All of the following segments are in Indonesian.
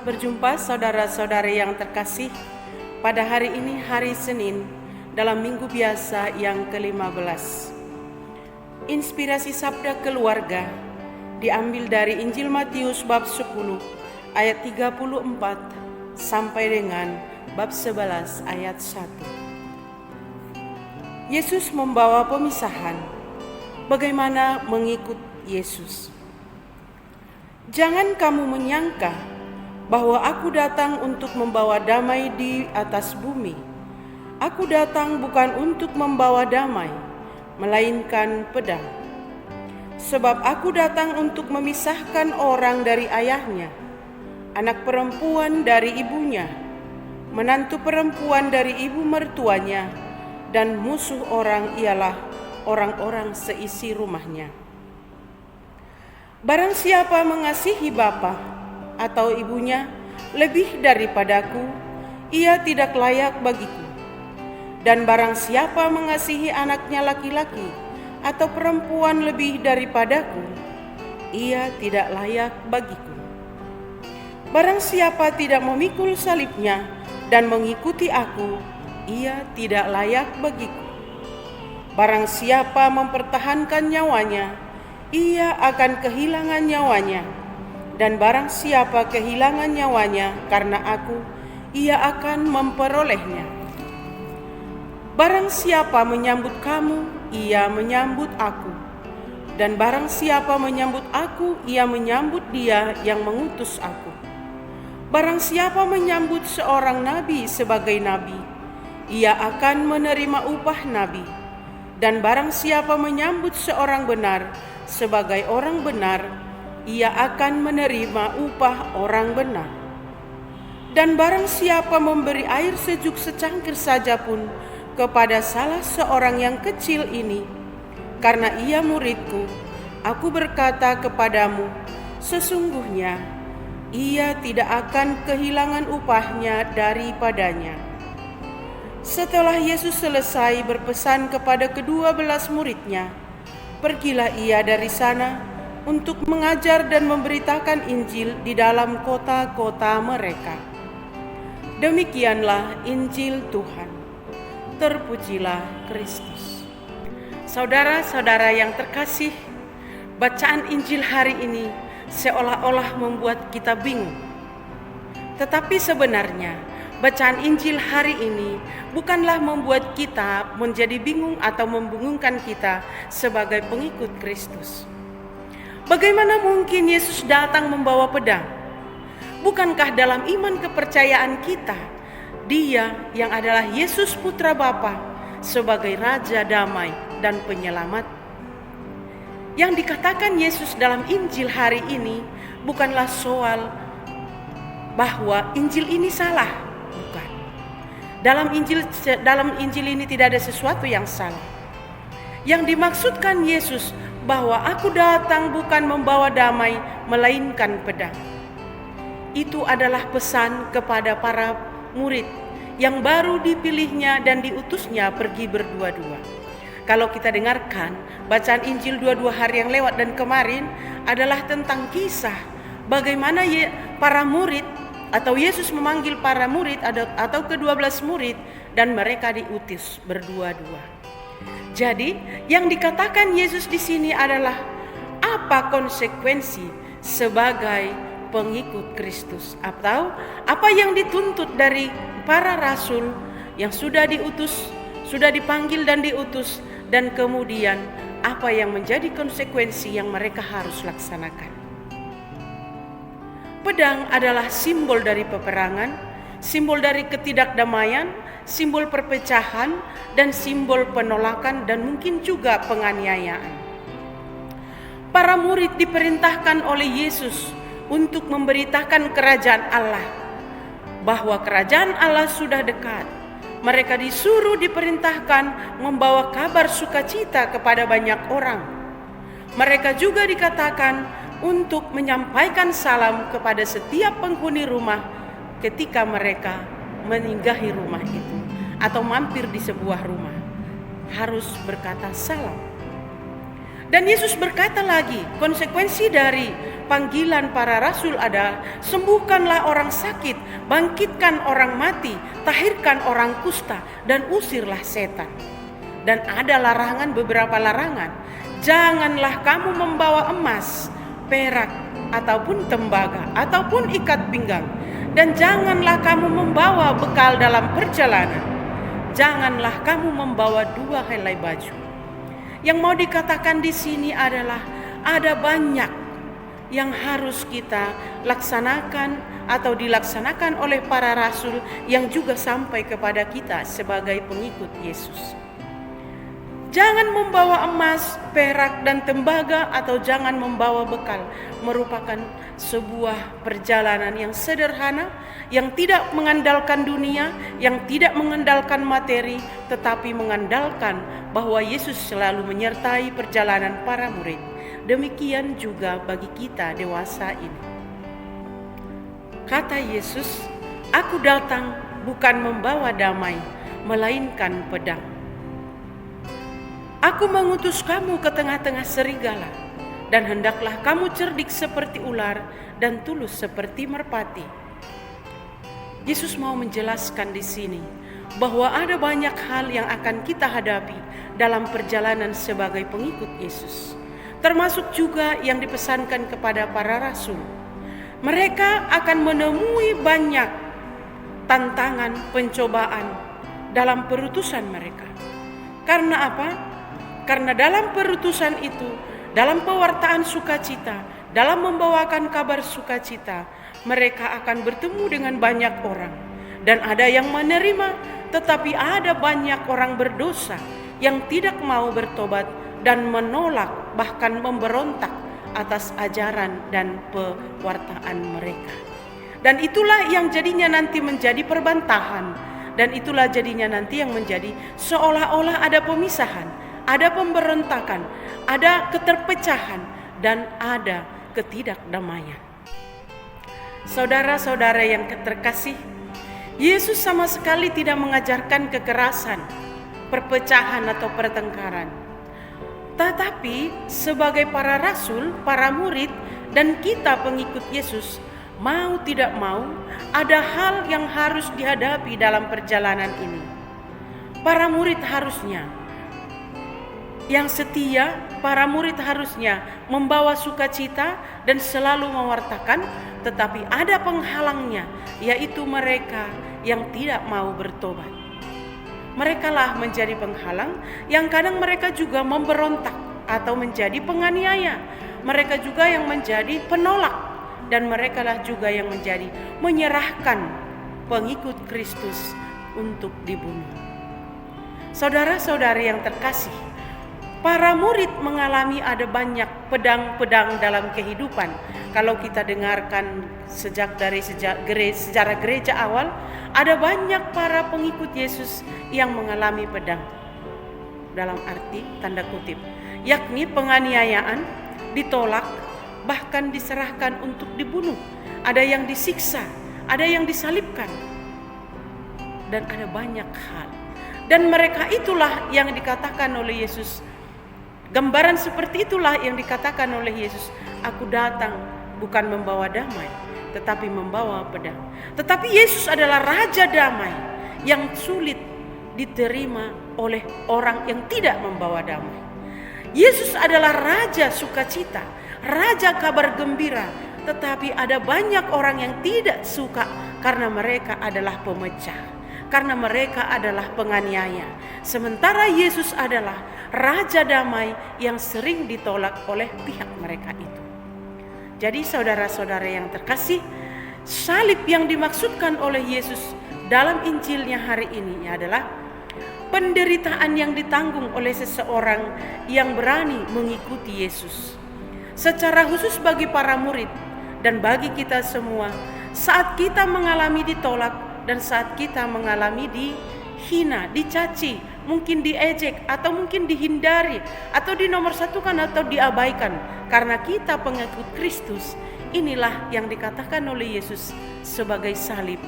Selamat berjumpa saudara-saudari yang terkasih pada hari ini, hari Senin, dalam minggu biasa yang ke-15. Inspirasi Sabda Keluarga diambil dari Injil Matius bab 10 ayat 34 sampai dengan bab 11 ayat 1. Yesus membawa pemisahan. Bagaimana mengikut Yesus? Jangan kamu menyangka bahwa aku datang untuk membawa damai di atas bumi. Aku datang bukan untuk membawa damai, melainkan pedang. Sebab aku datang untuk memisahkan orang dari ayahnya, anak perempuan dari ibunya, menantu perempuan dari ibu mertuanya, dan musuh orang ialah orang-orang seisi rumahnya. Barang siapa mengasihi bapa atau ibunya lebih daripadaku, ia tidak layak bagiku. Dan barang siapa mengasihi anaknya laki-laki atau perempuan lebih daripadaku, ia tidak layak bagiku. Barang siapa tidak memikul salibnya dan mengikuti aku, ia tidak layak bagiku. Barang siapa mempertahankan nyawanya, ia akan kehilangan nyawanya. Dan barang siapa kehilangan nyawanya karena aku, ia akan memperolehnya. Barang siapa menyambut kamu, ia menyambut aku. Dan barang siapa menyambut aku, ia menyambut dia yang mengutus aku. Barang siapa menyambut seorang nabi sebagai nabi, ia akan menerima upah nabi. Dan barang siapa menyambut seorang benar sebagai orang benar, ia akan menerima upah orang benar. Dan barang siapa memberi air sejuk secangkir saja pun kepada salah seorang yang kecil ini, karena ia muridku, aku berkata kepadamu, sesungguhnya ia tidak akan kehilangan upahnya daripadanya. Setelah Yesus selesai berpesan kepada ke-12 muridnya, pergilah ia dari sana untuk mengajar dan memberitakan Injil di dalam kota-kota mereka. Demikianlah Injil Tuhan. Terpujilah Kristus. Saudara-saudara yang terkasih, bacaan Injil hari ini seolah-olah membuat kita bingung. Tetapi sebenarnya bacaan Injil hari ini bukanlah membuat kita menjadi bingung atau membingungkan kita sebagai pengikut Kristus. Bagaimana mungkin Yesus datang membawa pedang? Bukankah dalam iman kepercayaan kita, Dia yang adalah Yesus Putra Bapa sebagai Raja Damai dan Penyelamat? Yang dikatakan Yesus dalam Injil hari ini bukanlah soal bahwa Injil ini salah, bukan. Dalam Injil ini tidak ada sesuatu yang salah. Yang dimaksudkan Yesus bahwa aku datang bukan membawa damai, melainkan pedang. Itu adalah pesan kepada para murid yang baru dipilihnya dan diutusnya pergi berdua-dua. Kalau kita dengarkan bacaan Injil dua-dua hari yang lewat dan kemarin adalah tentang kisah bagaimana para murid atau Yesus memanggil para murid atau ke-12 murid dan mereka diutus berdua-dua. Jadi, yang dikatakan Yesus di sini adalah apa konsekuensi sebagai pengikut Kristus, atau apa yang dituntut dari para rasul yang sudah diutus, sudah dipanggil dan diutus, dan kemudian apa yang menjadi konsekuensi yang mereka harus laksanakan. Pedang adalah simbol dari peperangan, simbol dari ketidakdamaian, simbol perpecahan, dan simbol penolakan dan mungkin juga penganiayaan. Para murid diperintahkan oleh Yesus untuk memberitakan kerajaan Allah, bahwa kerajaan Allah sudah dekat. Mereka diperintahkan membawa kabar sukacita kepada banyak orang. Mereka juga dikatakan untuk menyampaikan salam kepada setiap penghuni rumah ketika mereka meninggahi rumah itu atau mampir di sebuah rumah, harus berkata salam. Dan Yesus berkata lagi, konsekuensi dari panggilan para rasul adalah sembuhkanlah orang sakit, bangkitkan orang mati, tahirkan orang kusta, dan usirlah setan. Dan ada larangan, beberapa larangan. Janganlah kamu membawa emas, perak, ataupun tembaga, ataupun ikat pinggang. Dan janganlah kamu membawa bekal dalam perjalanan. Janganlah kamu membawa 2 helai baju. Yang mau dikatakan di sini adalah ada banyak yang harus kita laksanakan atau dilaksanakan oleh para rasul yang juga sampai kepada kita sebagai pengikut Yesus. Jangan membawa emas, perak, dan tembaga, atau jangan membawa bekal. Merupakan sebuah perjalanan yang sederhana, yang tidak mengandalkan dunia, yang tidak mengandalkan materi, tetapi mengandalkan bahwa Yesus selalu menyertai perjalanan para murid. Demikian juga bagi kita dewasa ini. Kata Yesus, "Aku datang bukan membawa damai, melainkan pedang. Aku mengutus kamu ke tengah-tengah serigala, dan hendaklah kamu cerdik seperti ular dan tulus seperti merpati." Yesus mau menjelaskan di sini bahwa ada banyak hal yang akan kita hadapi dalam perjalanan sebagai pengikut Yesus, termasuk juga yang dipesankan kepada para rasul. Mereka akan menemui banyak tantangan, pencobaan dalam perutusan mereka. Karena apa? Karena dalam perutusan itu, dalam pewartaan sukacita, dalam membawakan kabar sukacita, mereka akan bertemu dengan banyak orang. Dan ada yang menerima, tetapi ada banyak orang berdosa yang tidak mau bertobat dan menolak, bahkan memberontak atas ajaran dan pewartaan mereka. Dan itulah yang jadinya nanti menjadi perbantahan, dan itulah jadinya nanti yang menjadi seolah-olah ada pemisahan, ada pemberontakan, ada keterpecahan, dan ada ketidakdamaian. Saudara-saudara yang terkasih, Yesus sama sekali tidak mengajarkan kekerasan, perpecahan atau pertengkaran. Tetapi sebagai para rasul, para murid, dan kita pengikut Yesus, mau tidak mau ada hal yang harus dihadapi dalam perjalanan ini. Para murid harusnya yang setia, para murid harusnya membawa sukacita dan selalu mewartakan, tetapi ada penghalangnya, yaitu mereka yang tidak mau bertobat. Merekalah menjadi penghalang, yang kadang mereka juga memberontak atau menjadi penganiaya. Mereka juga yang menjadi penolak, dan merekalah juga yang menjadi menyerahkan pengikut Kristus untuk dibunuh. Saudara-saudara yang terkasih, para murid mengalami ada banyak pedang-pedang dalam kehidupan. Kalau kita dengarkan dari sejarah gereja awal, ada banyak para pengikut Yesus yang mengalami pedang. Dalam arti tanda kutip, yakni penganiayaan, ditolak, bahkan diserahkan untuk dibunuh. Ada yang disiksa, ada yang disalibkan, dan ada banyak hal. Dan mereka itulah yang dikatakan oleh Yesus. Gambaran seperti itulah yang dikatakan oleh Yesus, "Aku datang bukan membawa damai, tetapi membawa pedang." Tetapi Yesus adalah Raja Damai yang sulit diterima oleh orang yang tidak membawa damai. Yesus adalah Raja Sukacita, Raja Kabar Gembira, tetapi ada banyak orang yang tidak suka karena mereka adalah pemecah, karena mereka adalah penganiaya. Sementara Yesus adalah Raja Damai yang sering ditolak oleh pihak mereka itu. Jadi saudara-saudara yang terkasih, salib yang dimaksudkan oleh Yesus dalam Injilnya hari ini adalah penderitaan yang ditanggung oleh seseorang yang berani mengikuti Yesus. Secara khusus bagi para murid dan bagi kita semua, saat kita mengalami ditolak dan saat kita mengalami dihina, dicaci, mungkin diejek atau mungkin dihindari atau dinomorsatukan atau diabaikan karena kita pengikut Kristus, inilah yang dikatakan oleh Yesus sebagai salib.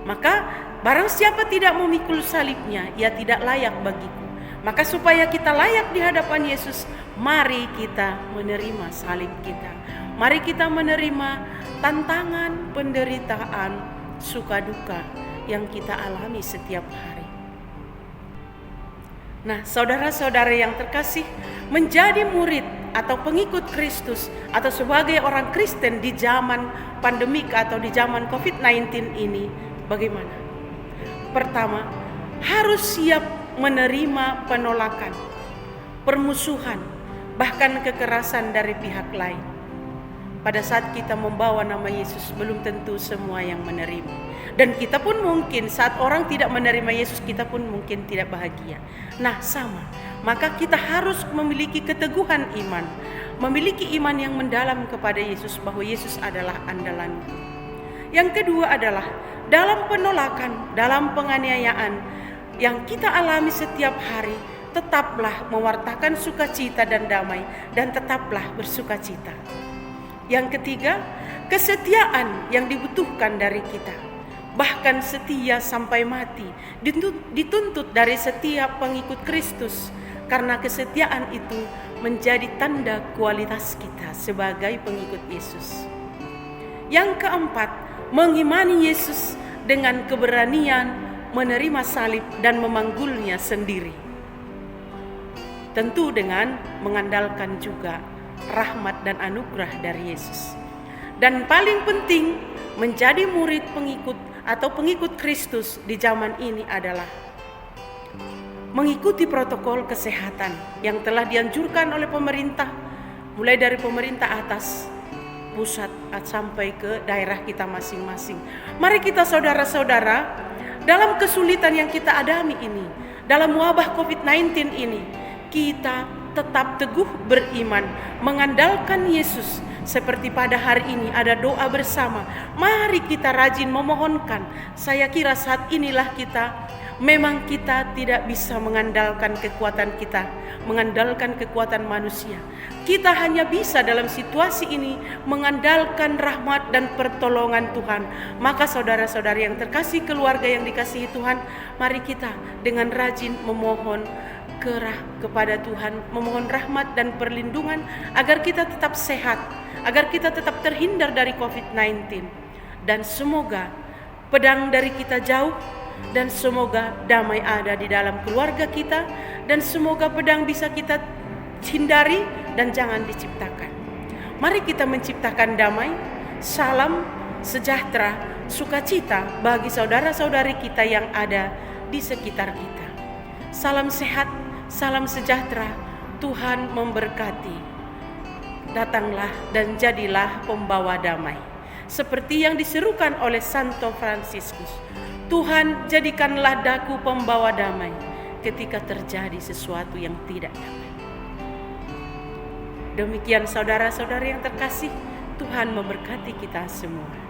Maka barang siapa tidak memikul salibnya, ia tidak layak bagiku. Maka supaya kita layak di hadapan Yesus, mari kita menerima salib kita. Mari kita menerima tantangan, penderitaan, suka duka yang kita alami setiap hari. Nah, saudara-saudara yang terkasih, menjadi murid atau pengikut Kristus atau sebagai orang Kristen di zaman pandemik atau di zaman COVID-19 ini bagaimana? Pertama, harus siap menerima penolakan, permusuhan, bahkan kekerasan dari pihak lain. Pada saat kita membawa nama Yesus, belum tentu semua yang menerima. Dan kita pun mungkin saat orang tidak menerima Yesus, kita pun mungkin tidak bahagia. Nah, sama. Maka kita harus memiliki keteguhan iman, memiliki iman yang mendalam kepada Yesus, bahwa Yesus adalah andalanku. Yang kedua adalah dalam penolakan, dalam penganiayaan yang kita alami setiap hari, tetaplah mewartakan sukacita dan damai, dan tetaplah bersukacita. Yang ketiga, kesetiaan yang dibutuhkan dari kita, bahkan setia sampai mati, dituntut dari setiap pengikut Kristus, karena kesetiaan itu menjadi tanda kualitas kita sebagai pengikut Yesus. Yang keempat, mengimani Yesus dengan keberanian menerima salib dan memanggulnya sendiri. Tentu dengan mengandalkan juga rahmat dan anugerah dari Yesus. Dan paling penting, menjadi murid pengikut atau pengikut Kristus di zaman ini adalah mengikuti protokol kesehatan yang telah dianjurkan oleh pemerintah, mulai dari pemerintah atas, pusat sampai ke daerah kita masing-masing. Mari kita saudara-saudara, dalam kesulitan yang kita alami ini, dalam wabah COVID-19 ini, kita tetap teguh beriman, mengandalkan Yesus. Seperti pada hari ini ada doa bersama, mari kita rajin memohonkan. Saya kira saat inilah memang kita tidak bisa mengandalkan kekuatan kita, mengandalkan kekuatan manusia. Kita hanya bisa dalam situasi ini mengandalkan rahmat dan pertolongan Tuhan. Maka saudara-saudari yang terkasih, keluarga yang dikasihi Tuhan, mari kita dengan rajin memohon kepada Tuhan, memohon rahmat dan perlindungan agar kita tetap sehat, agar kita tetap terhindar dari COVID-19. Dan semoga pedang dari kita jauh, dan semoga damai ada di dalam keluarga kita, dan semoga pedang bisa kita hindari dan jangan diciptakan. Mari kita menciptakan damai, salam sejahtera, sukacita bagi saudara-saudari kita yang ada di sekitar kita. Salam sehat, salam sejahtera, Tuhan memberkati. Datanglah dan jadilah pembawa damai, seperti yang diserukan oleh Santo Fransiskus. Tuhan, jadikanlah daku pembawa damai ketika terjadi sesuatu yang tidak damai. Demikian saudara-saudari yang terkasih, Tuhan memberkati kita semua.